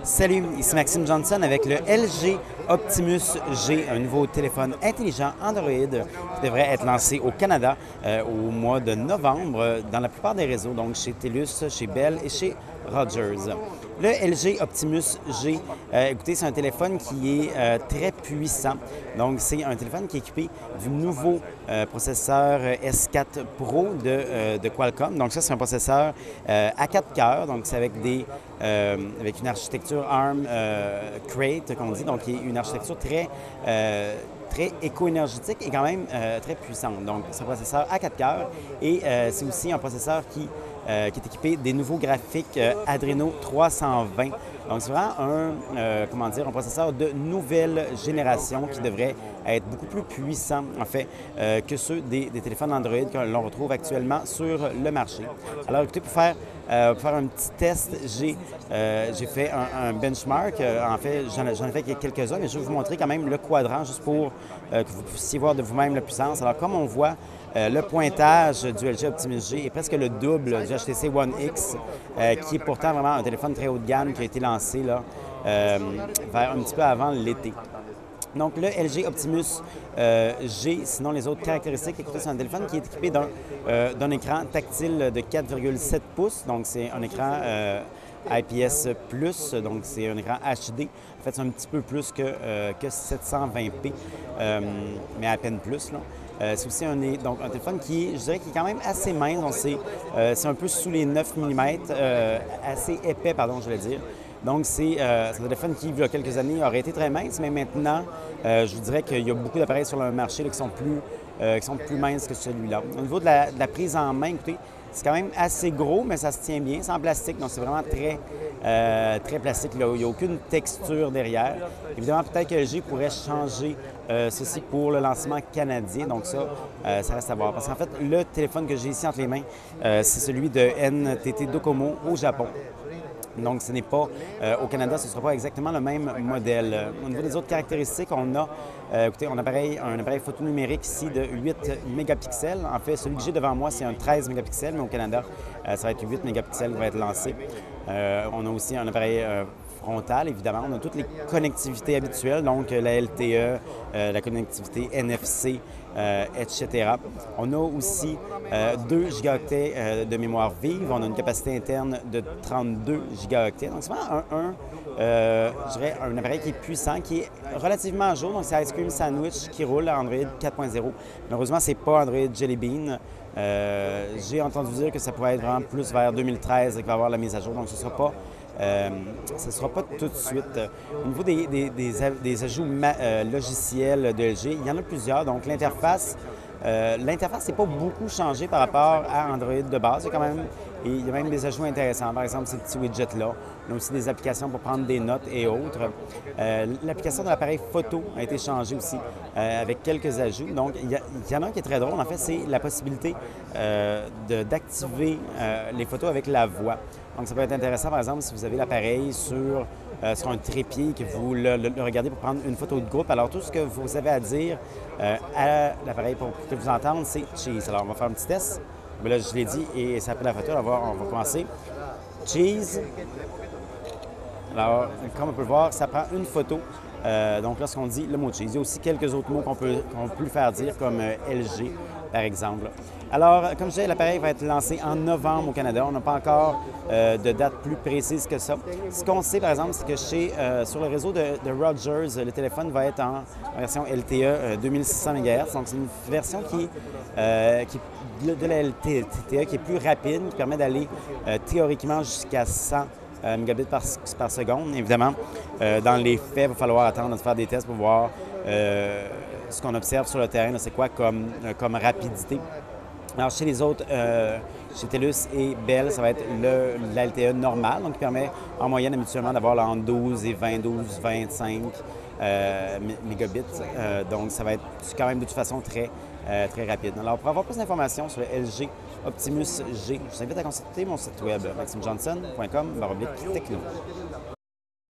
Salut, ici Maxime Johnson avec le LG Optimus G, un nouveau téléphone intelligent Android qui devrait être lancé au Canada au mois de novembre dans la plupart des réseaux, donc chez TELUS, chez Bell et chez Rogers. Le LG Optimus G, écoutez, c'est un téléphone qui est très puissant. Donc, c'est un téléphone qui est équipé du nouveau processeur S4 Pro de Qualcomm. Donc, ça, c'est un processeur à 4 cœurs. Donc, c'est avec une architecture ARM Crate, qu'on dit, donc qui est une architecture très éco-énergétique et quand même très puissante. Donc, c'est un processeur à 4 cœurs et c'est aussi un processeur qui est équipé des nouveaux graphiques Adreno 320. Donc, c'est vraiment un processeur de nouvelle génération qui devrait être beaucoup plus puissant, en fait, que ceux des téléphones Android que l'on retrouve actuellement sur le marché. Alors, écoutez, pour faire un petit test, j'ai fait un benchmark. En fait, j'en ai fait quelques-uns, mais je vais vous montrer quand même le quadrant juste pour que vous puissiez voir de vous-même la puissance. Alors, comme on voit, le pointage du LG Optimus G est presque le double du HTC One X, qui est pourtant vraiment un téléphone très haut de gamme qui a été lancé là, vers un petit peu avant l'été. Donc, le LG Optimus G, sinon les autres caractéristiques, écoutez, c'est un téléphone qui est équipé d'un écran tactile de 4,7 pouces. Donc, c'est un écran IPS+, donc c'est un écran HD. En fait, c'est un petit peu plus que 720p, mais à peine plus, là. C'est aussi un téléphone qui est quand même assez mince. Donc, c'est un peu sous les 9 mm, assez épais, pardon, je vais dire. Donc, c'est un téléphone qui, il y a quelques années, aurait été très mince, mais maintenant, je vous dirais qu'il y a beaucoup d'appareils sur le marché là, qui sont plus minces que celui-là. Au niveau de la prise en main, écoutez, c'est quand même assez gros, mais ça se tient bien. C'est en plastique, donc c'est vraiment très plastique. Là. Il n'y a aucune texture derrière. Évidemment, peut-être que LG pourrait changer ceci pour le lancement canadien. Donc ça reste à voir. Parce qu'en fait, le téléphone que j'ai ici entre les mains, c'est celui de NTT Docomo au Japon. Donc, ce n'est pas au Canada, ce ne sera pas exactement le même modèle. Au niveau des autres caractéristiques, on a un appareil photo numérique ici de 8 mégapixels. En fait, celui que j'ai devant moi, c'est un 13 mégapixels, mais au Canada, ça va être 8 mégapixels qui va être lancé. On a aussi un appareil frontal, évidemment. On a toutes les connectivités habituelles, donc la LTE, la connectivité NFC, etc. On a aussi 2 gigaoctets de mémoire vive. On a une capacité interne de 32 gigaoctets. Donc, c'est vraiment je dirais un appareil qui est puissant, qui est relativement à jour. Donc, c'est Ice Cream Sandwich qui roule à Android 4.0. Malheureusement, ce n'est pas Android Jelly Bean. J'ai entendu dire que ça pourrait être vraiment plus vers 2013 qu'il va y avoir la mise à jour. Donc, ce ne sera pas tout de suite. Au niveau des ajouts logiciels de LG, il y en a plusieurs. Donc, l'interface n'est pas beaucoup changée par rapport à Android de base. Il y a même des ajouts intéressants. Par exemple, ces petits widgets-là. On a aussi des applications pour prendre des notes et autres. L'application de l'appareil photo a été changée aussi avec quelques ajouts. Donc, il y en a un qui est très drôle. En fait, c'est la possibilité d'activer les photos avec la voix. Donc, ça peut être intéressant, par exemple, si vous avez l'appareil sur un trépied, que vous le regardez pour prendre une photo de groupe. Alors, tout ce que vous avez à dire à l'appareil pour que vous entendre, c'est « cheese ». Alors, on va faire un petit test. Mais là, je l'ai dit et ça a pris la photo. Alors, on va commencer. « Cheese ». Alors, comme on peut le voir, ça prend une photo. Donc, lorsqu'on dit le mot « cheese », il y a aussi quelques autres mots qu'on peut le faire dire, comme LG, par exemple. Alors, comme je disais, l'appareil va être lancé en novembre au Canada. On n'a pas encore de date plus précise que ça. Ce qu'on sait, par exemple, c'est que sur le réseau de Rogers, le téléphone va être en version LTE 2600 MHz. Donc, c'est une version de la LTE qui est plus rapide, qui permet d'aller théoriquement jusqu'à 100 mégabits par seconde. Évidemment, dans les faits, il va falloir attendre de faire des tests pour voir ce qu'on observe sur le terrain, c'est quoi comme rapidité. Alors, chez les autres, chez TELUS et Bell, ça va être la LTE normale, donc qui permet en moyenne habituellement d'avoir entre 12 et 25 mégabits. Donc, ça va être quand même de toute façon très rapide. Alors, pour avoir plus d'informations sur le LG Optimus G, je vous invite à consulter mon site web maximejohnson.com/techno.